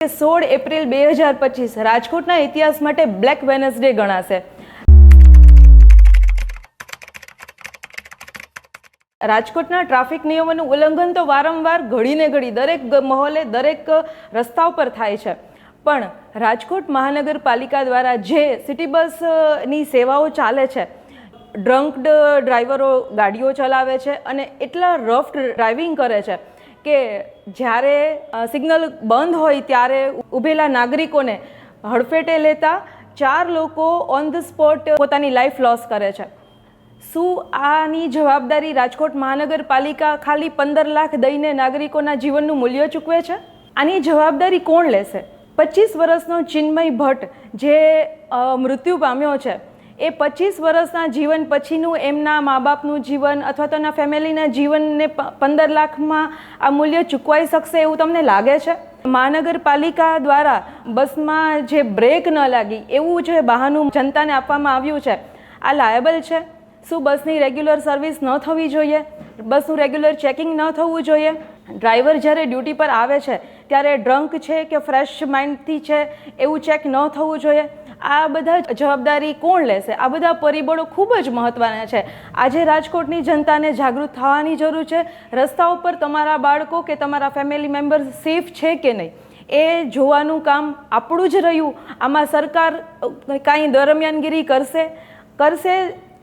16 April 2025 રાજકોટના ઇતિહાસ માટે બ્લેક વેનસડે ગણાશે। રાજકોટના ટ્રાફિક નિયમોનું ઉલ્લંઘન તો વારંવાર ઘડીને ઘડી દરેક મહોલ્લે દરેક રસ્તાઓ પર થાય છે, પણ રાજકોટ મહાનગરપાલિકા દ્વારા જે સિટી બસની સેવાઓ ચાલે છે, ડ્રંક ડ્રાઈવરો ગાડીઓ ચલાવે છે અને એટલા રફ ડ્રાઇવિંગ કરે છે કે જ્યારે સિગ્નલ બંધ હોય ત્યારે ઊભેલા નાગરિકોને હડફેટે લેતા 4 લોકો ઓન ધ સ્પોટ પોતાની લાઈફ લોસ કરે છે। શું આની જવાબદારી રાજકોટ મહાનગરપાલિકા ખાલી 15 લાખ દઈને નાગરિકોના જીવનનું મૂલ્ય ચૂકવે છે? આની જવાબદારી કોણ લેશે? 25 વર્ષનો ચિન્મય ભટ્ટ જે મૃત્યુ પામ્યો છે, એ 25 વર્ષના જીવન પછીનું એમના મા બાપનું જીવન અથવા તો એના ફેમિલીના જીવનને 15 લાખમાં આ મૂલ્ય ચૂકવાઈ શકશે એવું તમને લાગે છે? મહાનગરપાલિકા દ્વારા બસમાં જે બ્રેક ન લાગી એવું જે બહાનું જનતાને આપવામાં આવ્યું છે, આ લાયેબલ છે? શું બસની રેગ્યુલર સર્વિસ ન થવી જોઈએ? બસનું રેગ્યુલર ચેકિંગ ન થવું જોઈએ? ડ્રાઈવર જ્યારે ડ્યુટી પર આવે છે ત્યારે ડ્રંક છે કે ફ્રેશ માઇન્ડથી છે એવું ચેક ન થવું જોઈએ? આ બધા જવાબદારી કોણ લેશે? આ બધા પરિબળો ખૂબ જ મહત્ત્વના છે। આજે રાજકોટની જનતાને જાગૃત થવાની જરૂર છે। રસ્તા ઉપર તમારા બાળકો કે તમારા ફેમિલી મેમ્બર સેફ છે કે નહીં એ જોવાનું કામ આપણું જ રહ્યું। આમાં સરકાર કાંઈ દરમિયાનગીરી કરશે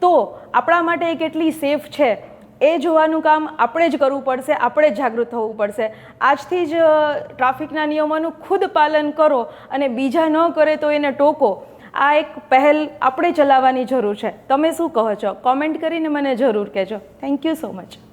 તો આપણા માટે એ કેટલી સેફ છે એ જોવાનું કામ આપણે જ કરવું પડશે, આપણે જ જાગૃત થવું પડશે। આજથી જ ટ્રાફિકના નિયમોનું ખુદ પાલન કરો અને બીજા ન કરે તો એને ટોકો। આ એક પહેલ આપણે ચલાવવાની જરૂર છે। તમે શું કહો છો? કોમેન્ટ કરીને મને જરૂર કહેજો। Thank you so much.